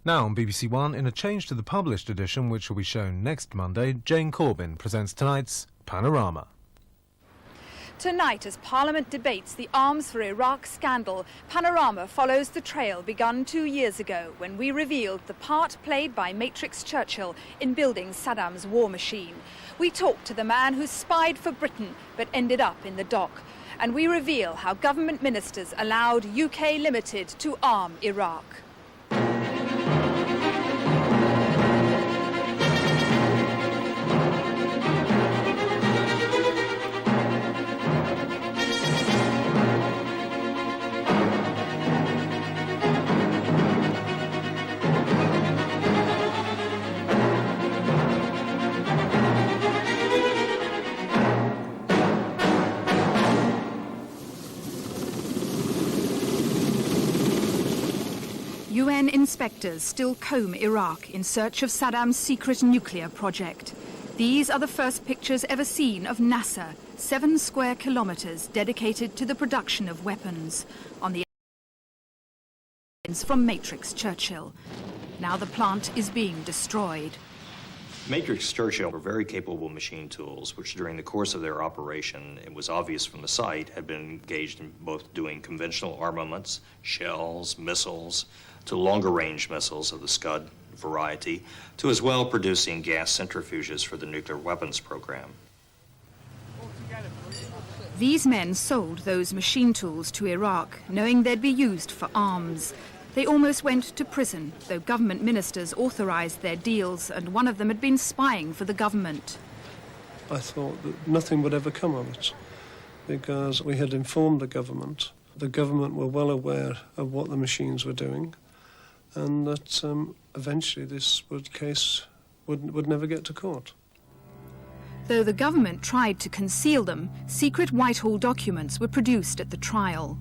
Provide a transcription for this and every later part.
Now on BBC One, in a change to the published edition, which will be shown next Monday, Jane Corbin presents tonight's Panorama. Tonight, as Parliament debates the Arms for Iraq scandal, Panorama follows the trail begun 2 years ago when we revealed the part played by Matrix Churchill in building Saddam's war machine. We talked to the man who spied for Britain but ended up in the dock. And we reveal how government ministers allowed UK Limited to arm Iraq. UN inspectors still comb Iraq in search of Saddam's secret nuclear project. These are the first pictures ever seen of NASA, 7 square kilometres dedicated to the production of weapons on the from Matrix Churchill. Now the plant is being destroyed. Matrix Churchill were very capable machine tools, which during the course of their operation, it was obvious from the site, had been engaged in both doing conventional armaments, shells, missiles, to longer-range missiles of the Scud variety, to as well producing gas centrifuges for the nuclear weapons program. These men sold those machine tools to Iraq, knowing they'd be used for arms. They almost went to prison, though government ministers authorised their deals, and one of them had been spying for the government. I thought that nothing would ever come of it, because we had informed the government. The government were well aware of what the machines were doing, and that eventually this case would never get to court. Though the government tried to conceal them, secret Whitehall documents were produced at the trial.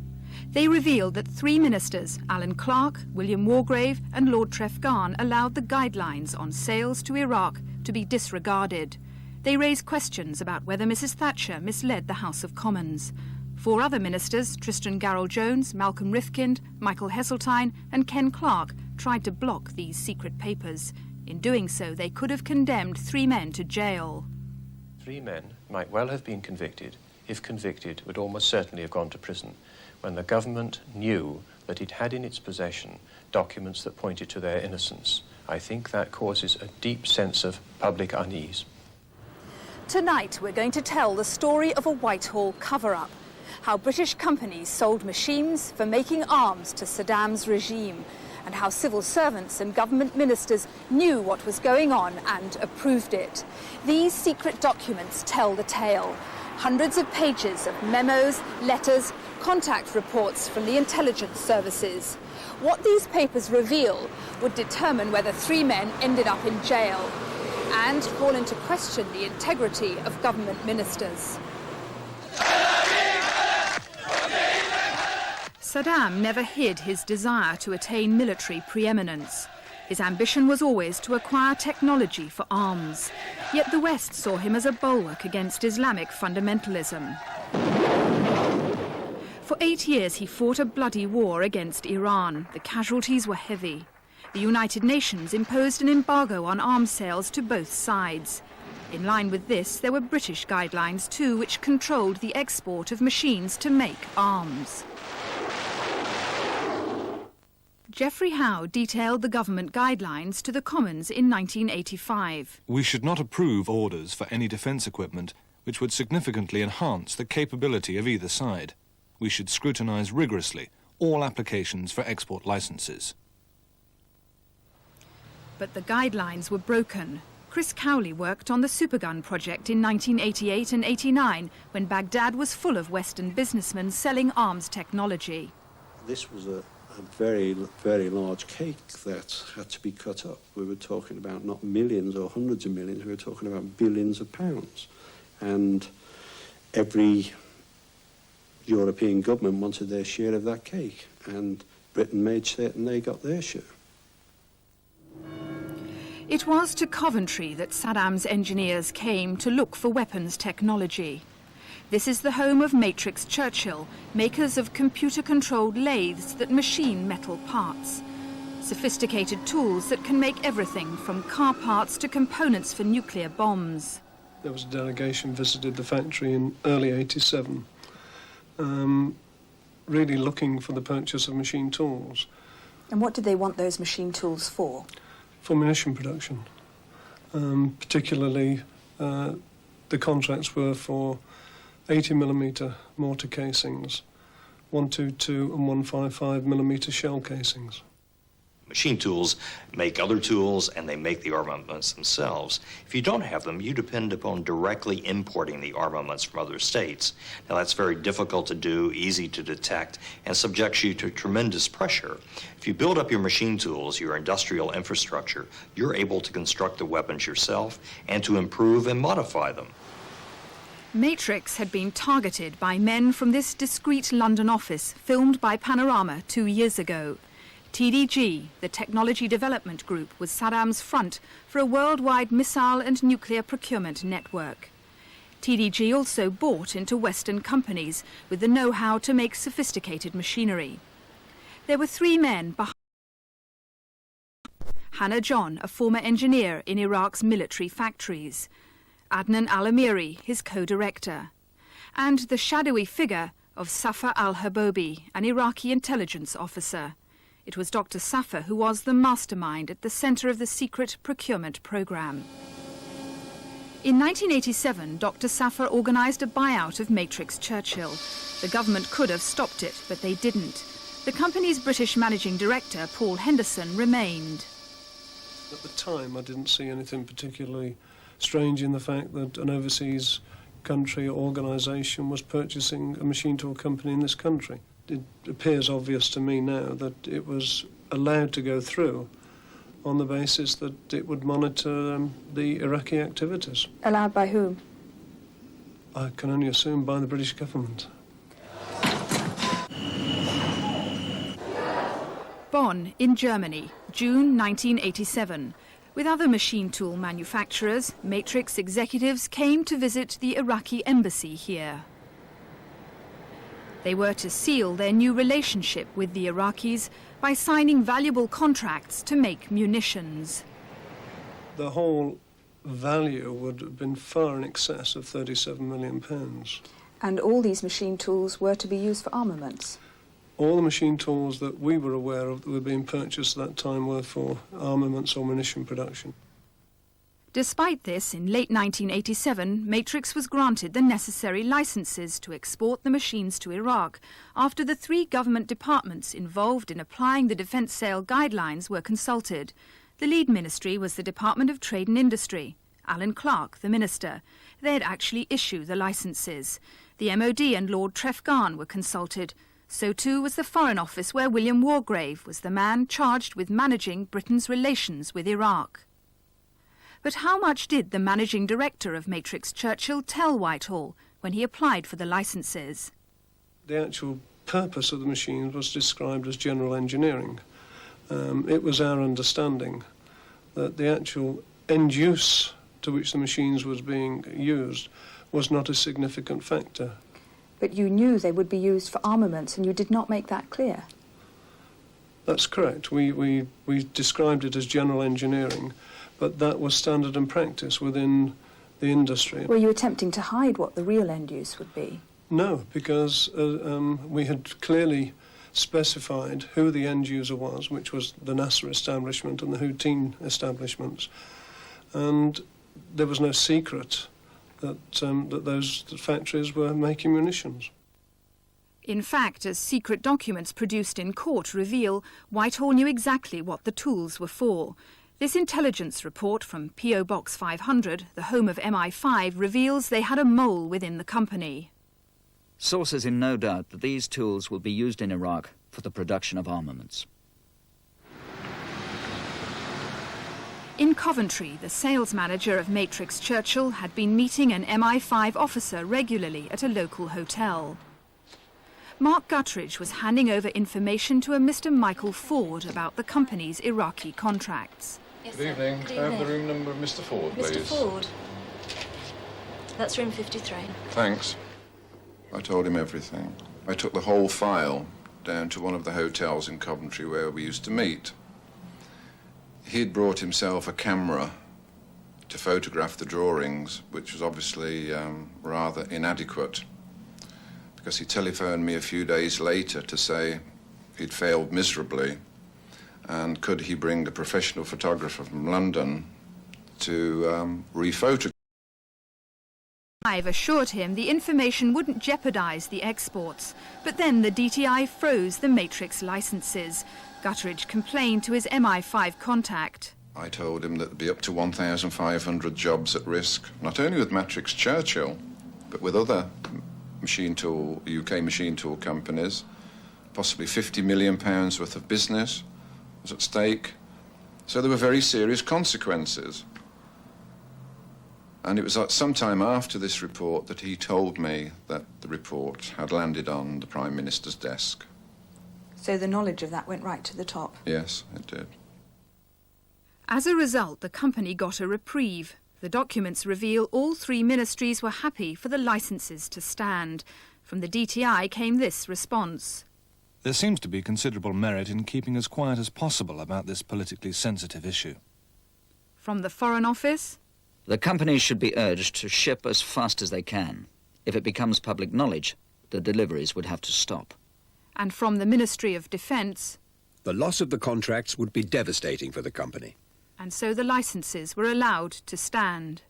They revealed that 3 ministers, Alan Clark, William Wargrave and Lord Trefgarne, allowed the guidelines on sales to Iraq to be disregarded. They raised questions about whether Mrs Thatcher misled the House of Commons. 4 other ministers, Tristan Garrell-Jones, Malcolm Rifkind, Michael Heseltine and Ken Clarke, tried to block these secret papers. In doing so, they could have condemned 3 men to jail. 3 men might well have been convicted. If convicted, would almost certainly have gone to prison, when the government knew that it had in its possession documents that pointed to their innocence. I think that causes a deep sense of public unease. Tonight, we're going to tell the story of a Whitehall cover-up. How British companies sold machines for making arms to Saddam's regime, and how civil servants and government ministers knew what was going on and approved it. These secret documents tell the tale. Hundreds of pages of memos, letters, contact reports from the intelligence services. What these papers reveal would determine whether 3 men ended up in jail and call into question the integrity of government ministers. Saddam never hid his desire to attain military preeminence. His ambition was always to acquire technology for arms. Yet the West saw him as a bulwark against Islamic fundamentalism. For 8 years he fought a bloody war against Iran. The casualties were heavy. The United Nations imposed an embargo on arms sales to both sides. In line with this, there were British guidelines too, which controlled the export of machines to make arms. Geoffrey Howe detailed the government guidelines to the Commons in 1985. We should not approve orders for any defence equipment which would significantly enhance the capability of either side. We should scrutinise rigorously all applications for export licences. But the guidelines were broken. Chris Cowley worked on the supergun project in 1988 and 89, when Baghdad was full of Western businessmen selling arms technology. This was a very, very large cake that had to be cut up. We were talking about not millions or hundreds of millions, we were talking about billions of pounds. And every European government wanted their share of that cake, and Britain made certain they got their share. It was to Coventry that Saddam's engineers came to look for weapons technology. This is the home of Matrix Churchill, makers of computer-controlled lathes that machine metal parts. sophisticated tools that can make everything from car parts to components for nuclear bombs. There was a delegation visited the factory in early '87, really looking for the purchase of machine tools. And what did they want those machine tools for? For munition production. Particularly, the contracts were for 80mm mortar casings, 122 and 155mm shell casings. Machine tools make other tools, and they make the armaments themselves. If you don't have them, you depend upon directly importing the armaments from other states. Now, that's very difficult to do, easy to detect, and subjects you to tremendous pressure. If you build up your machine tools, your industrial infrastructure, you're able to construct the weapons yourself and to improve and modify them. Matrix had been targeted by men from this discreet London office, filmed by Panorama 2 years ago. TDG, the Technology Development Group, was Saddam's front for a worldwide missile and nuclear procurement network. TDG also bought into Western companies with the know-how to make sophisticated machinery. There were 3 men behind Hannah John, a former engineer in Iraq's military factories, Adnan Al-Amiri, his co-director, and the shadowy figure of Safar al-Habobi, an Iraqi intelligence officer. It was Dr. Safar who was the mastermind at the centre of the secret procurement programme. In 1987, Dr. Safar organised a buyout of Matrix Churchill. The government could have stopped it, but they didn't. The company's British managing director, Paul Henderson, remained. At the time, I didn't see anything particularly strange in the fact that an overseas country or organisation was purchasing a machine tool company in this country. It appears obvious to me now that it was allowed to go through on the basis that it would monitor the Iraqi activities. Allowed by whom? I can only assume by the British government. Bonn, in Germany, June 1987. With other machine tool manufacturers, Matrix executives came to visit the Iraqi embassy here. They were to seal their new relationship with the Iraqis by signing valuable contracts to make munitions. The whole value would have been far in excess of £37 million. And all these machine tools were to be used for armaments? All the machine tools that we were aware of that were being purchased at that time were for armaments or munition production. Despite this, in late 1987, Matrix was granted the necessary licenses to export the machines to Iraq after the 3 government departments involved in applying the defence sale guidelines were consulted. The lead ministry was the Department of Trade and Industry. Alan Clark, the minister. They'd actually issue the licenses. The MOD and Lord Trefgarne were consulted. So too was the Foreign Office, where William Wargrave was the man charged with managing Britain's relations with Iraq. But how much did the managing director of Matrix Churchill tell Whitehall when he applied for the licenses? The actual purpose of the machines was described as general engineering. It was our understanding that the actual end use to which the machines was being used was not a significant factor. But you knew they would be used for armaments, and you did not make that clear. That's correct. We described it as general engineering, but that was standard and practice within the industry. Were you attempting to hide what the real end use would be? No, because we had clearly specified who the end user was, which was the NASA establishment and the Houthine establishments. And there was no secret that those factories were making munitions. In fact, as secret documents produced in court reveal, Whitehall knew exactly what the tools were for. This intelligence report from P.O. Box 500, the home of MI5, reveals they had a mole within the company. Sources in no doubt that these tools will be used in Iraq for the production of armaments. In Coventry, the sales manager of Matrix Churchill had been meeting an MI5 officer regularly at a local hotel. Mark Guttridge was handing over information to a Mr. Michael Ford about the company's Iraqi contracts. Yes, good evening. Can I have the room number of Mr. Ford, please? Mr. Ford. That's room 53. Thanks. I told him everything. I took the whole file down to one of the hotels in Coventry where we used to meet. He'd brought himself a camera to photograph the drawings, which was obviously rather inadequate, because he telephoned me a few days later to say he'd failed miserably, and could he bring a professional photographer from London to rephotograph. I've assured him the information wouldn't jeopardise the exports, but then the DTI froze the Matrix licences. Gutteridge complained to his MI5 contact. I told him that there'd be up to 1,500 jobs at risk, not only with Matrix Churchill, but with other UK machine tool companies. Possibly £50 million worth of business was at stake. So there were very serious consequences. And it was sometime after this report that he told me that the report had landed on the Prime Minister's desk. So the knowledge of that went right to the top? Yes, it did. As a result, the company got a reprieve. The documents reveal all three ministries were happy for the licences to stand. From the DTI came this response. There seems to be considerable merit in keeping as quiet as possible about this politically sensitive issue. From the Foreign Office? The companies should be urged to ship as fast as they can. If it becomes public knowledge, the deliveries would have to stop. And from the Ministry of Defence? The loss of the contracts would be devastating for the company. And so the licences were allowed to stand.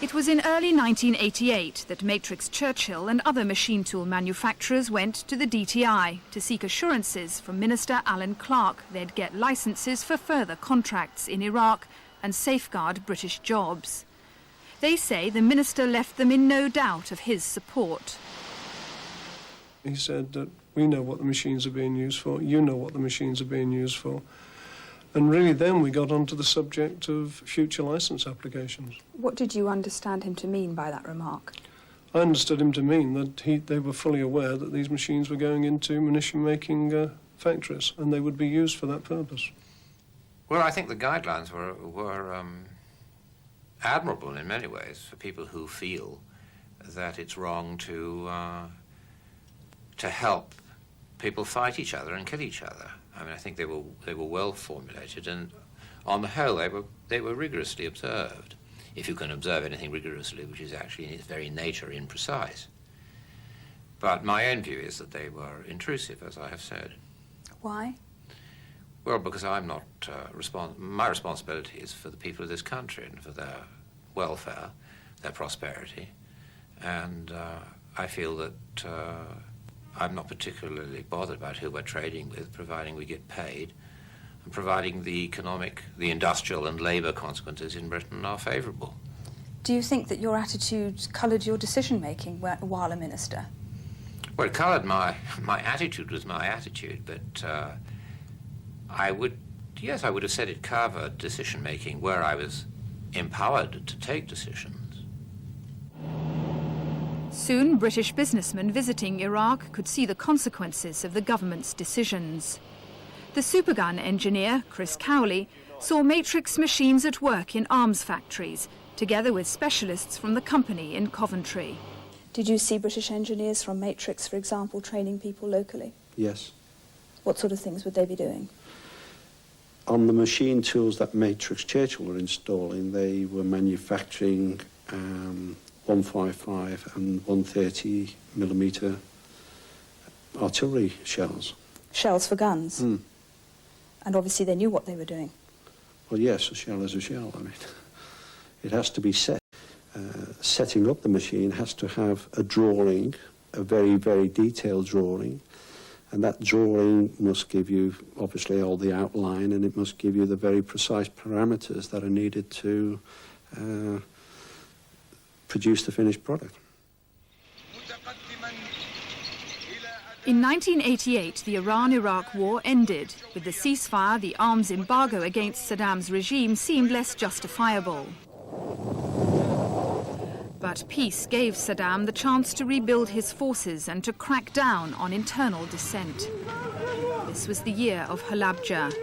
It was in early 1988 that Matrix Churchill and other machine tool manufacturers went to the DTI to seek assurances from Minister Alan Clark they'd get licences for further contracts in Iraq and safeguard British jobs. They say the minister left them in no doubt of his support. He said that we know what the machines are being used for, you know what the machines are being used for. And really then we got onto the subject of future licence applications. What did you understand him to mean by that remark? I understood him to mean that they were fully aware that these machines were going into munition-making factories and they would be used for that purpose. Well, I think the guidelines were admirable in many ways for people who feel that it's wrong to help people fight each other and kill each other. I mean, I think they were well formulated, and on the whole, they were rigorously observed. If you can observe anything rigorously, which is actually in its very nature imprecise. But my own view is that they were intrusive, as I have said. Why? Well, because I'm not my responsibility is for the people of this country and for their welfare, their prosperity, and I feel that I'm not particularly bothered about who we're trading with, providing we get paid, and providing the economic, the industrial and labour consequences in Britain are favourable. Do you think that your attitude coloured your decision-making while a minister? Well, it coloured my attitude was my attitude, but I would have said it covered decision-making where I was empowered to take decisions. Soon, British businessmen visiting Iraq could see the consequences of the government's decisions. The supergun engineer, Chris Cowley, saw Matrix machines at work in arms factories, together with specialists from the company in Coventry. Did you see British engineers from Matrix, for example, training people locally? Yes. What sort of things would they be doing? On the machine tools that Matrix Churchill were installing, they were manufacturing 155 and 130 millimetre artillery shells. Shells for guns? Mm. And obviously they knew what they were doing. Well, yes, a shell is a shell. I mean, it has to be set. Setting up the machine has to have a drawing, a very, very detailed drawing, and that drawing must give you, obviously, all the outline, and it must give you the very precise parameters that are needed to produce the finished product. In 1988, the Iran-Iraq war ended. With the ceasefire, the arms embargo against Saddam's regime seemed less justifiable. But peace gave Saddam the chance to rebuild his forces and to crack down on internal dissent. This was the year of Halabja.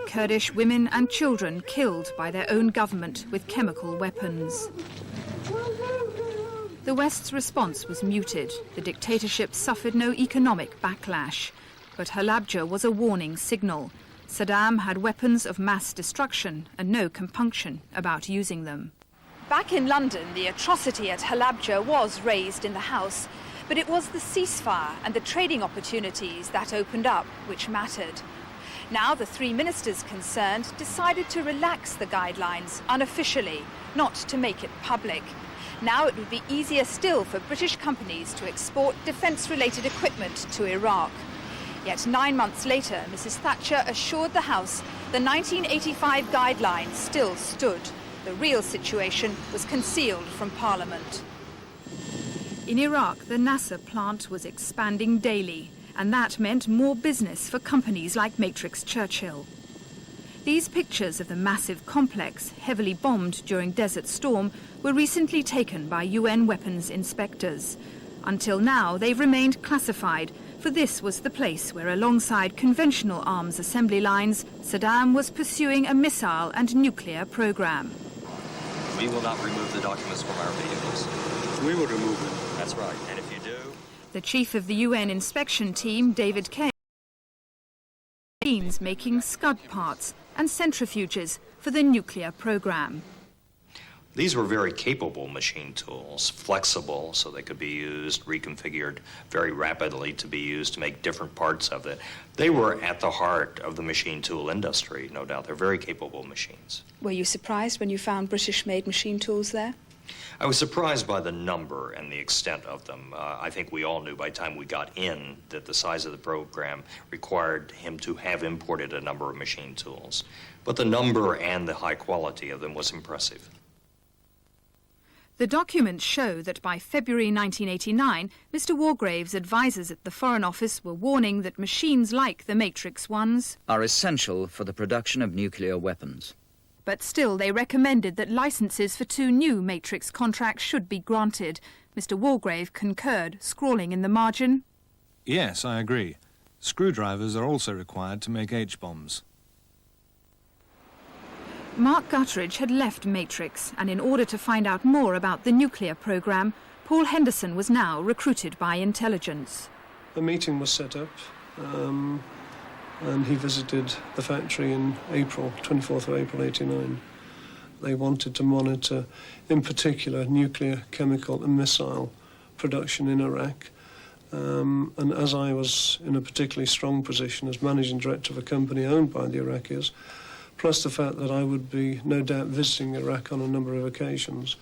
Kurdish women and children killed by their own government with chemical weapons. The West's response was muted. The dictatorship suffered no economic backlash. But Halabja was a warning signal. Saddam had weapons of mass destruction and no compunction about using them. Back in London, the atrocity at Halabja was raised in the House, but it was the ceasefire and the trading opportunities that opened up which mattered. Now the three ministers concerned decided to relax the guidelines unofficially, not to make it public. Now it would be easier still for British companies to export defence-related equipment to Iraq. Yet 9 months later, Mrs. Thatcher assured the House the 1985 guidelines still stood. The real situation was concealed from Parliament. In Iraq, the Nasser plant was expanding daily, and that meant more business for companies like Matrix Churchill. These pictures of the massive complex, heavily bombed during Desert Storm, were recently taken by UN weapons inspectors. Until now, they've remained classified, for this was the place where, alongside conventional arms assembly lines, Saddam was pursuing a missile and nuclear program. We will not remove the documents from our vehicles. We will remove them. That's right. And if you do... The chief of the UN inspection team, David Kay, means making Scud parts and centrifuges for the nuclear program. These were very capable machine tools, flexible, so they could be used, reconfigured very rapidly to be used to make different parts of it. They were at the heart of the machine tool industry, no doubt. They're very capable machines. Were you surprised when you found British-made machine tools there? I was surprised by the number and the extent of them. I think we all knew by the time we got in that the size of the program required him to have imported a number of machine tools. But the number and the high quality of them was impressive. The documents show that by February 1989, Mr. Wargrave's advisers at the Foreign Office were warning that machines like the Matrix ones are essential for the production of nuclear weapons. But still, they recommended that licenses for 2 new Matrix contracts should be granted. Mr. Wargrave concurred, scrawling in the margin, Yes, I agree. Screwdrivers are also required to make H-bombs. Mark Guttridge had left Matrix, and in order to find out more about the nuclear program, Paul Henderson was now recruited by intelligence. A meeting was set up, and he visited the factory in April, 24th of April, 89. They wanted to monitor, in particular, nuclear, chemical and missile production in Iraq. And as I was in a particularly strong position as managing director of a company owned by the Iraqis, plus the fact that I would be no doubt visiting Iraq on a number of occasions,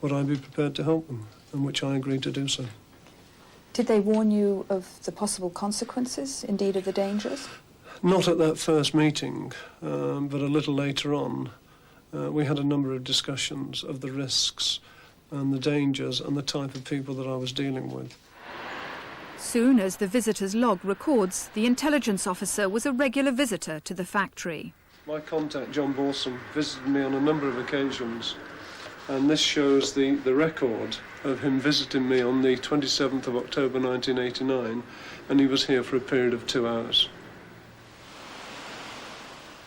would I be prepared to help them, and which I agreed to do so. Did they warn you of the possible consequences, indeed of the dangers? Not at that first meeting, but a little later on. We had a number of discussions of the risks and the dangers and the type of people that I was dealing with. Soon as the visitor's log records, the intelligence officer was a regular visitor to the factory. My contact, John Borson, visited me on a number of occasions, and this shows the record of him visiting me on the 27th of October 1989, and he was here for a period of 2 hours.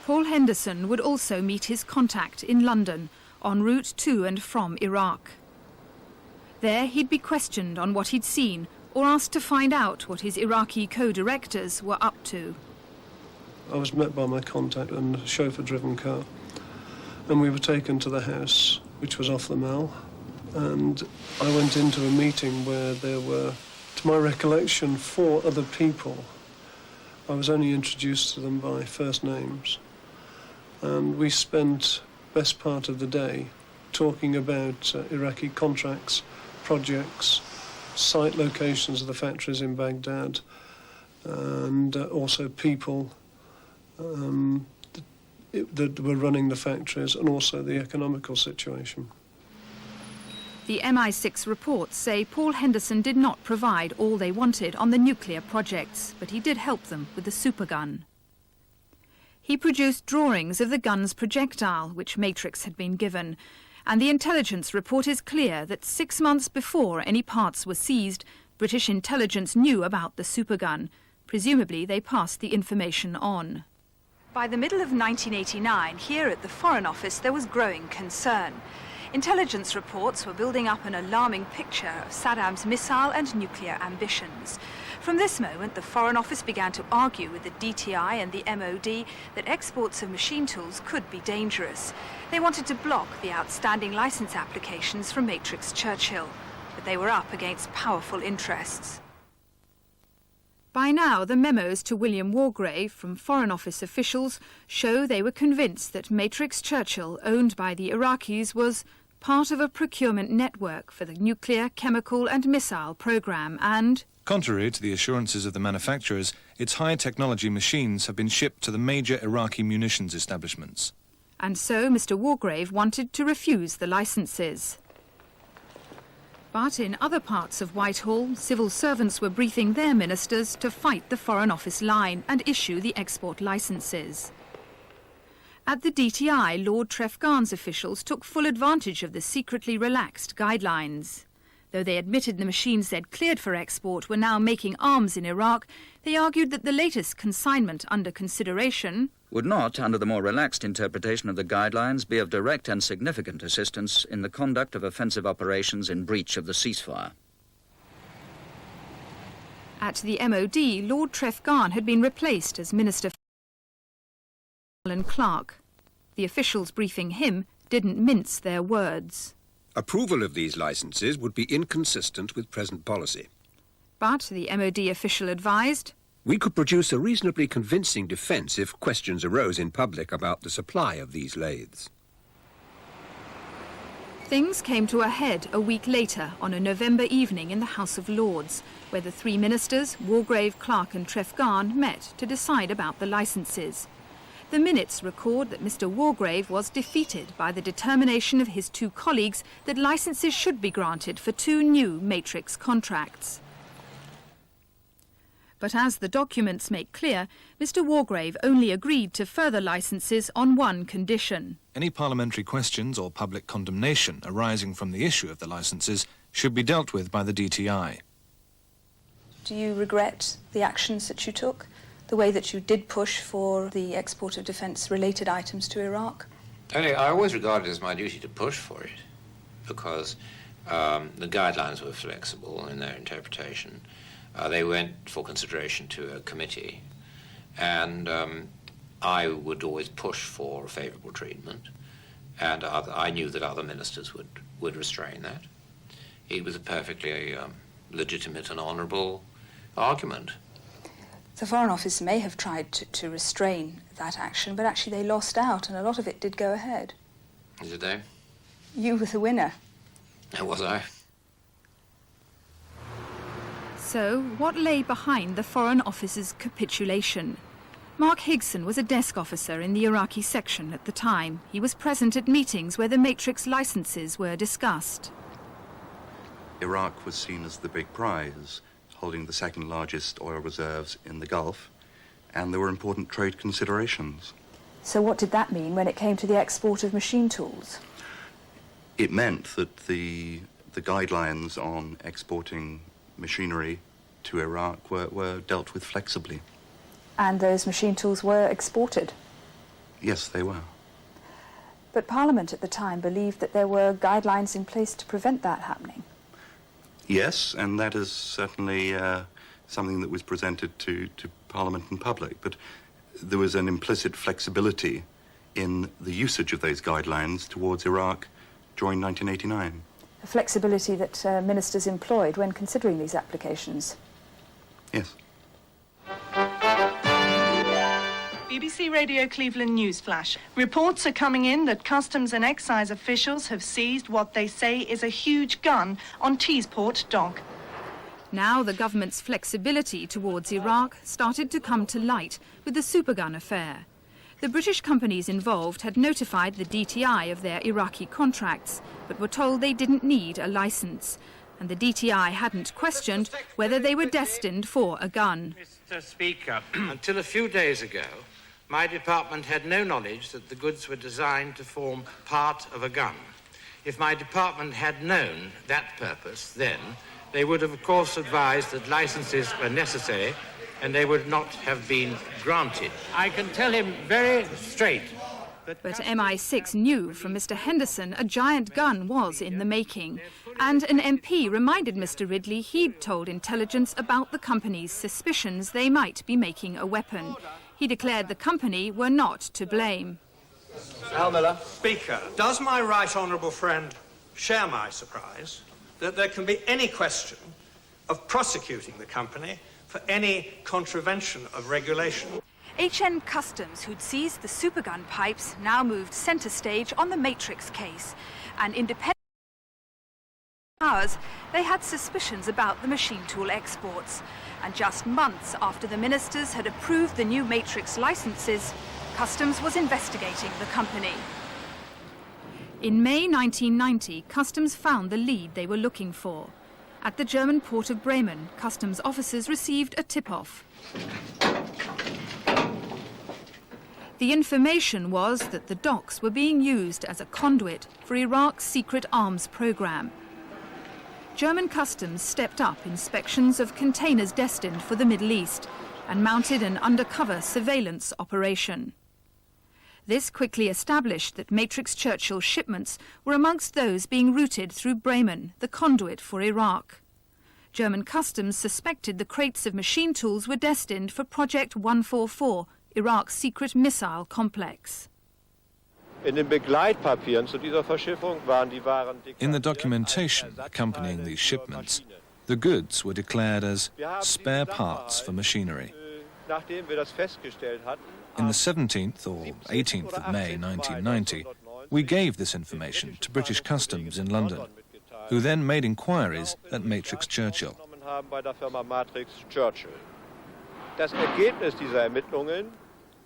Paul Henderson would also meet his contact in London, en route to and from Iraq. There he'd be questioned on what he'd seen, or asked to find out what his Iraqi co-directors were up to. I was met by my contact in a chauffeur-driven car, and we were taken to the house, which was off the Mall, and I went into a meeting where there were, to my recollection, 4 other people. I was only introduced to them by first names, and we spent best part of the day talking about Iraqi contracts, projects, site locations of the factories in Baghdad, and also people that were running the factories, and also the economical situation. The MI6 reports say Paul Henderson did not provide all they wanted on the nuclear projects, but he did help them with the supergun. He produced drawings of the gun's projectile, which Matrix had been given, and the intelligence report is clear that 6 months before any parts were seized, British intelligence knew about the supergun. Presumably they passed the information on. By the middle of 1989, here at the Foreign Office, there was growing concern. Intelligence reports were building up an alarming picture of Saddam's missile and nuclear ambitions. From this moment, the Foreign Office began to argue with the DTI and the MOD that exports of machine tools could be dangerous. They wanted to block the outstanding licence applications from Matrix Churchill, but they were up against powerful interests. By now, the memos to William Wargrave from Foreign Office officials show they were convinced that Matrix Churchill, owned by the Iraqis, was part of a procurement network for the nuclear, chemical and missile programme and... Contrary to the assurances of the manufacturers, its high-technology machines have been shipped to the major Iraqi munitions establishments. And so Mr. Wargrave wanted to refuse the licences. But in other parts of Whitehall, civil servants were briefing their ministers to fight the Foreign Office line and issue the export licences. At the DTI, Lord Trefgarne's officials took full advantage of the secretly relaxed guidelines. Though they admitted the machines they'd cleared for export were now making arms in Iraq, they argued that the latest consignment under consideration would not, under the more relaxed interpretation of the guidelines, be of direct and significant assistance in the conduct of offensive operations in breach of the ceasefire. At the MOD, Lord Trefgarne had been replaced as Minister for Alan Clark. The officials briefing him didn't mince their words. Approval of these licences would be inconsistent with present policy. But the MOD official advised, we could produce a reasonably convincing defence if questions arose in public about the supply of these lathes. Things came to a head a week later on a November evening in the House of Lords, where the three ministers, Wargrave, Clark and Trefgarne, met to decide about the licences. The minutes record that Mr. Wargrave was defeated by the determination of his two colleagues that licences should be granted for two new Matrix contracts. But as the documents make clear, Mr. Wargrave only agreed to further licences on one condition. Any parliamentary questions or public condemnation arising from the issue of the licences should be dealt with by the DTI. Do you regret the actions that you took? The way that you did push for the export of defence-related items to Iraq? I always regarded it as my duty to push for it, because the guidelines were flexible in their interpretation. They went for consideration to a committee, and I would always push for favourable treatment, and I knew that other ministers would restrain that. It was a perfectly legitimate and honourable argument. The Foreign Office may have tried to restrain that action, but actually they lost out, and a lot of it did go ahead. Did they? You were the winner. Was I? So, what lay behind the Foreign Office's capitulation? Mark Higson was a desk officer in the Iraqi section at the time. He was present at meetings where the Matrix licences were discussed. Iraq was seen as the big prize, holding the second largest oil reserves in the Gulf, and there were important trade considerations. So what did that mean when it came to the export of machine tools? It meant that the guidelines on exporting machinery to Iraq were dealt with flexibly. And those machine tools were exported? Yes, they were. But Parliament at the time believed that there were guidelines in place to prevent that happening. Yes, and that is certainly something that was presented to Parliament and public, but there was an implicit flexibility in the usage of those guidelines towards Iraq during 1989. A flexibility that ministers employed when considering these applications? Yes. BBC Radio Cleveland News Flash. Reports are coming in that Customs and Excise officials have seized what they say is a huge gun on Teesport Dock. Now the government's flexibility towards Iraq started to come to light with the supergun affair. The British companies involved had notified the DTI of their Iraqi contracts, but were told they didn't need a licence. And the DTI hadn't questioned whether they were destined for a gun. Mr. Speaker, until a few days ago, my department had no knowledge that the goods were designed to form part of a gun. If my department had known that purpose then, they would have, of course, advised that licenses were necessary and they would not have been granted. I can tell him very straight But MI6 knew from Mr. Henderson a giant gun was in the making, and an MP reminded Mr. Ridley he'd told intelligence about the company's suspicions they might be making a weapon. He declared the company were not to blame. Al Miller. Speaker, does my right honourable friend share my surprise that there can be any question of prosecuting the company for any contravention of regulation? HN Customs, who'd seized the supergun pipes, now moved centre stage on the Matrix case. And independent hours, they had suspicions about the machine tool exports. And just months after the ministers had approved the new Matrix licences, Customs was investigating the company. In May 1990, Customs found the lead they were looking for. At the German port of Bremen, Customs officers received a tip-off. The information was that the docks were being used as a conduit for Iraq's secret arms program. German Customs stepped up inspections of containers destined for the Middle East and mounted an undercover surveillance operation. This quickly established that Matrix Churchill shipments were amongst those being routed through Bremen, the conduit for Iraq. German Customs suspected the crates of machine tools were destined for Project 144, Iraq's secret missile complex. In the documentation accompanying these shipments, the goods were declared as spare parts for machinery. In the 17th or 18th of May 1990, we gave this information to British Customs in London, who then made inquiries at Matrix Churchill.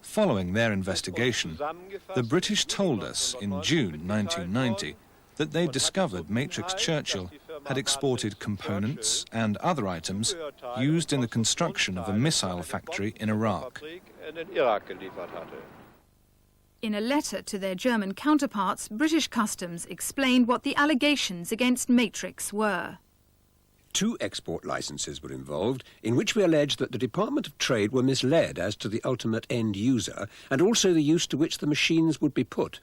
Following their investigation, the British told us in June 1990 that they discovered Matrix Churchill had exported components and other items used in the construction of a missile factory in Iraq. In a letter to their German counterparts, British Customs explained what the allegations against Matrix were. 2 export licenses were involved, in which we allege that the Department of Trade were misled as to the ultimate end user, and also the use to which the machines would be put.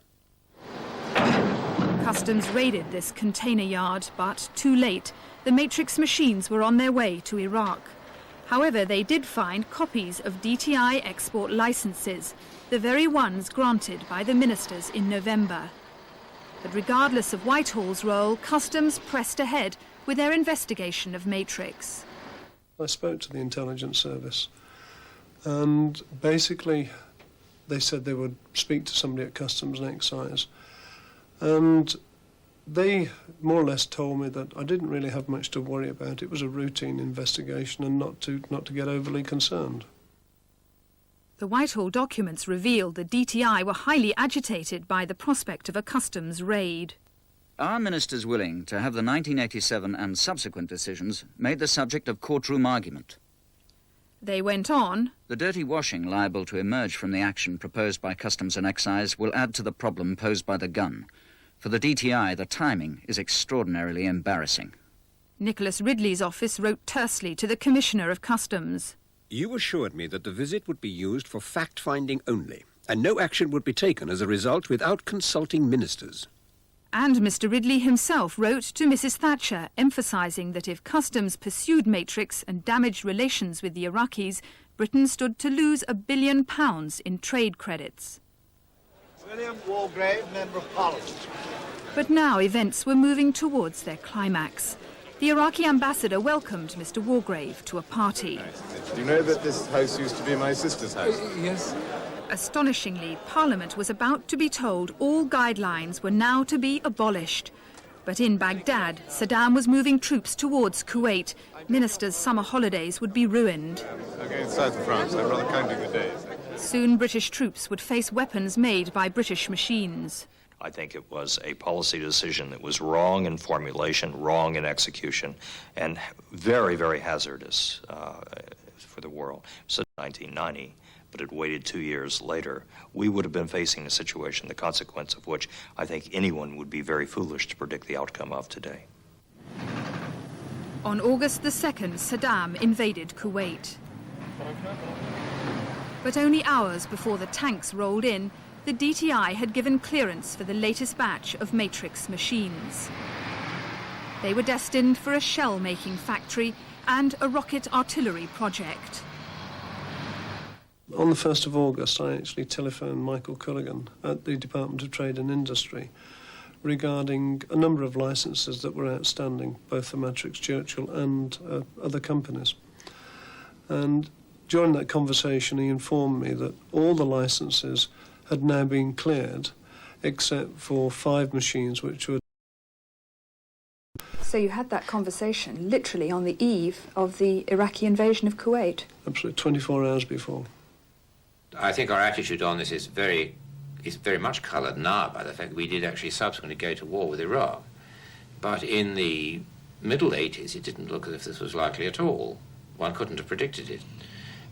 Customs raided this container yard, but too late. The Matrix machines were on their way to Iraq. However, they did find copies of DTI export licenses, the very ones granted by the ministers in November. But regardless of Whitehall's role, Customs pressed ahead with their investigation of Matrix. I spoke to the intelligence service, and basically they said they would speak to somebody at Customs and Excise, and they more or less told me that I didn't really have much to worry about. It was a routine investigation and not to get overly concerned. The Whitehall documents revealed the DTI were highly agitated by the prospect of a Customs raid. Are ministers willing to have the 1987 and subsequent decisions made the subject of courtroom argument? They went on. The dirty washing liable to emerge from the action proposed by Customs and Excise will add to the problem posed by the gun. For the DTI, the timing is extraordinarily embarrassing. Nicholas Ridley's office wrote tersely to the Commissioner of Customs. You assured me that the visit would be used for fact-finding only, and no action would be taken as a result without consulting ministers. And Mr. Ridley himself wrote to Mrs. Thatcher, emphasising that if Customs pursued Matrix and damaged relations with the Iraqis, Britain stood to lose £1 billion in trade credits. William Wargrave, Member of Parliament. But now events were moving towards their climax. The Iraqi ambassador welcomed Mr. Wargrave to a party. You know that this house used to be my sister's house? Yes. Astonishingly, Parliament was about to be told all guidelines were now to be abolished. But in Baghdad, Saddam was moving troops towards Kuwait. Ministers' summer holidays would be ruined. I'm going south of France. I'm rather counting the days. Soon British troops would face weapons made by British machines. I think it was a policy decision that was wrong in formulation, wrong in execution, and very, very hazardous for the world. So 1990, but it waited 2 years later, we would have been facing a situation, the consequence of which I think anyone would be very foolish to predict the outcome of today. On August the 2nd, Saddam invaded Kuwait. But only hours before the tanks rolled in, the DTI had given clearance for the latest batch of Matrix machines. They were destined for a shell-making factory and a rocket artillery project. On the 1st of August, I actually telephoned Michael Culligan at the Department of Trade and Industry regarding a number of licences that were outstanding, both for Matrix Churchill and other companies. And during that conversation, he informed me that all the licences had now been cleared, except for 5 machines which were... So you had that conversation literally on the eve of the Iraqi invasion of Kuwait? Absolutely, 24 hours before. I think our attitude on this is very much coloured now by the fact that we did actually subsequently go to war with Iraq. But in the middle 80s, it didn't look as if this was likely at all. One couldn't have predicted it.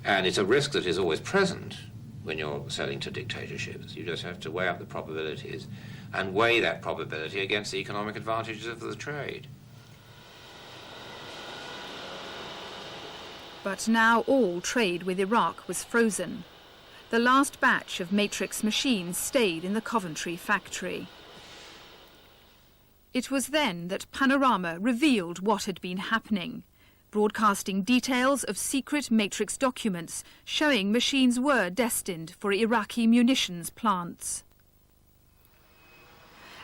And it's a risk that is always present when you're selling to dictatorships. You just have to weigh up the probabilities and weigh that probability against the economic advantages of the trade. But now all trade with Iraq was frozen. The last batch of Matrix machines stayed in the Coventry factory. It was then that Panorama revealed what had been happening, broadcasting details of secret Matrix documents showing machines were destined for Iraqi munitions plants.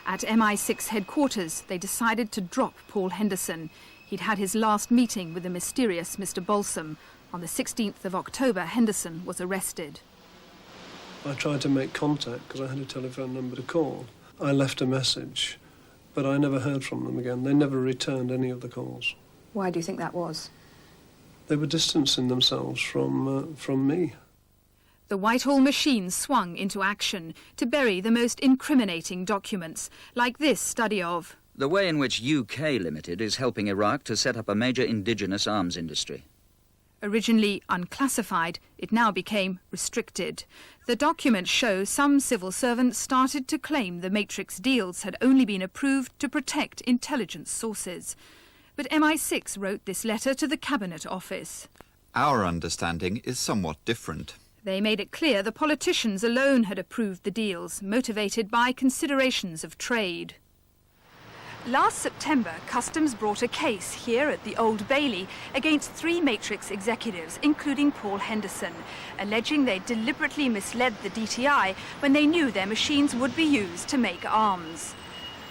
At MI6 headquarters, they decided to drop Paul Henderson. He'd had his last meeting with the mysterious Mr. Balsam. On the 16th of October, Henderson was arrested. I tried to make contact because I had a telephone number to call. I left a message, but I never heard from them again. They never returned any of the calls. Why do you think that was? They were distancing themselves from me. The Whitehall machines swung into action to bury the most incriminating documents, like this study of... The way in which UK Limited is helping Iraq to set up a major indigenous arms industry. Originally unclassified, it now became restricted. The documents show some civil servants started to claim the Matrix deals had only been approved to protect intelligence sources. But MI6 wrote this letter to the Cabinet Office. Our understanding is somewhat different. They made it clear the politicians alone had approved the deals, motivated by considerations of trade. Last September, Customs brought a case here at the Old Bailey against 3 Matrix executives, including Paul Henderson, alleging they deliberately misled the DTI when they knew their machines would be used to make arms.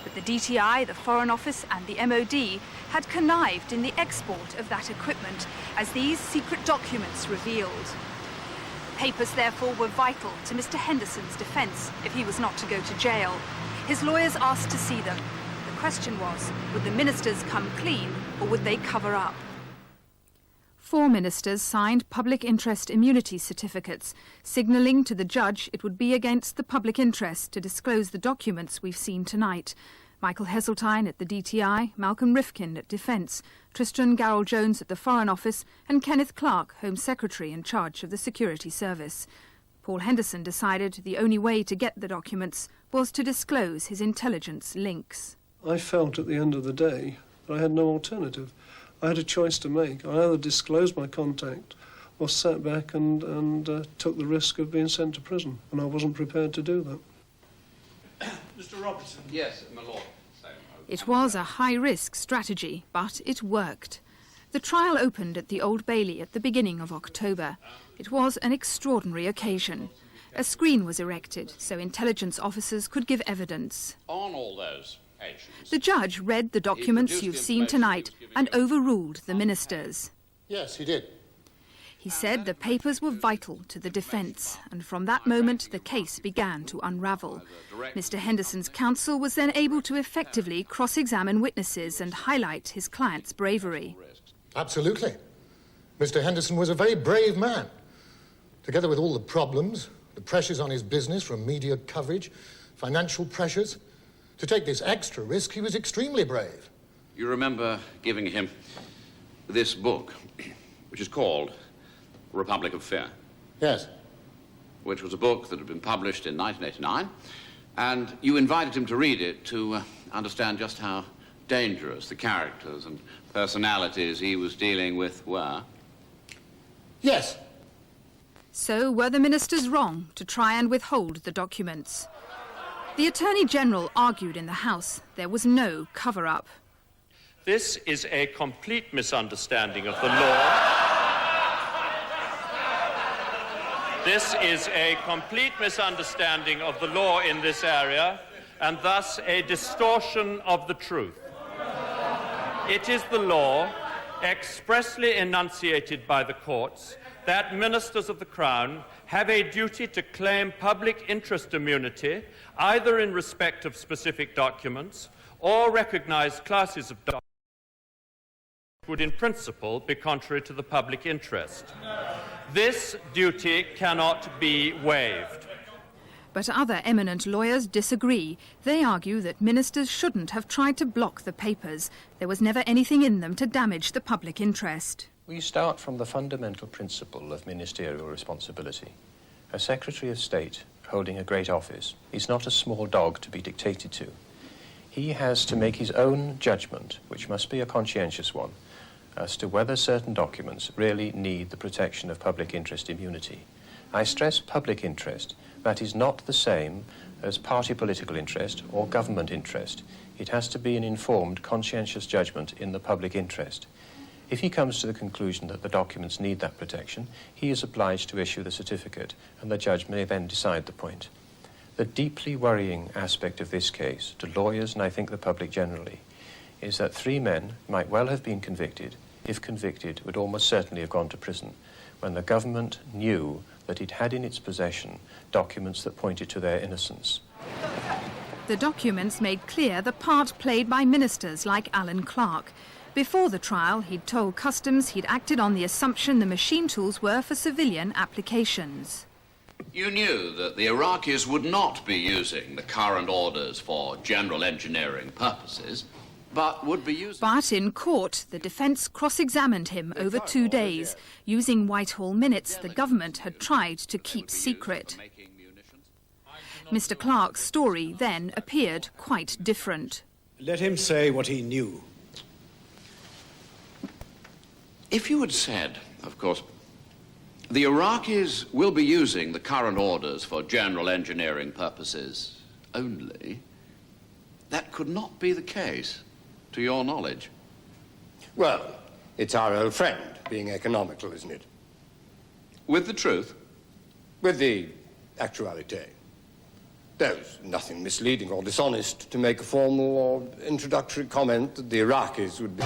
But the DTI, the Foreign Office and the MOD had connived in the export of that equipment, as these secret documents revealed. Papers, therefore, were vital to Mr. Henderson's defence if he was not to go to jail. His lawyers asked to see them. The question was, would the ministers come clean or would they cover up? 4 ministers signed public interest immunity certificates, signalling to the judge it would be against the public interest to disclose the documents we've seen tonight. Michael Heseltine at the DTI, Malcolm Rifkin at Defence, Tristan Garrell-Jones at the Foreign Office and Kenneth Clarke, Home Secretary in charge of the Security Service. Paul Henderson decided the only way to get the documents was to disclose his intelligence links. I felt at the end of the day that I had no alternative. I had a choice to make. I either disclosed my contact or sat back and took the risk of being sent to prison, and I wasn't prepared to do that. Mr. Robertson. Yes, my lord. It was a high-risk strategy, but it worked. The trial opened at the Old Bailey at the beginning of October. It was an extraordinary occasion. A screen was erected so intelligence officers could give evidence. On all those occasions, the judge read the documents you've seen tonight and overruled the ministers. Yes, he did. He said the papers were vital to the defence, and from that moment the case began to unravel. Mr. Henderson's counsel was then able to effectively cross-examine witnesses and highlight his client's bravery. Absolutely. Mr. Henderson was a very brave man. Together with all the problems, the pressures on his business from media coverage, financial pressures, to take this extra risk, he was extremely brave. You remember giving him this book, which is called Republic of Fear? Yes. Which was a book that had been published in 1989, and you invited him to read it to understand just how dangerous the characters and personalities he was dealing with were. Yes. So were the ministers wrong to try and withhold the documents? The Attorney General argued in the House there was no cover-up. This is a complete misunderstanding of the law. This is a complete misunderstanding of the law in this area, and thus a distortion of the truth. It is the law, expressly enunciated by the courts, that ministers of the Crown have a duty to claim public interest immunity, either in respect of specific documents or recognised classes of documents would in principle be contrary to the public interest. This duty cannot be waived. But other eminent lawyers disagree. They argue that ministers shouldn't have tried to block the papers. There was never anything in them to damage the public interest. We start from the fundamental principle of ministerial responsibility. A Secretary of State holding a great office is not a small dog to be dictated to. He has to make his own judgment, which must be a conscientious one, as to whether certain documents really need the protection of public interest immunity. I stress public interest. That is not the same as party political interest or government interest. It has to be an informed, conscientious judgment in the public interest. If he comes to the conclusion that the documents need that protection, he is obliged to issue the certificate, and the judge may then decide the point. The deeply worrying aspect of this case, to lawyers and I think the public generally, is that 3 men might well have been convicted, if convicted, would almost certainly have gone to prison, when the government knew that it had in its possession documents that pointed to their innocence. The documents made clear the part played by ministers like Alan Clark. Before the trial, he'd told Customs he'd acted on the assumption the machine tools were for civilian applications. You knew that the Iraqis would not be using the current orders for general engineering purposes, but would be using... But in court, the defence cross-examined him over 2 days, using Whitehall minutes the government had tried to keep secret. Mr. Clark's story then appeared quite different. Let him say what he knew. If you had said, of course, the Iraqis will be using the current orders for general engineering purposes only, that could not be the case, to your knowledge. Well, it's our old friend being economical, isn't it? With the truth? With the actuality. There's nothing misleading or dishonest to make a formal or introductory comment that the Iraqis would be...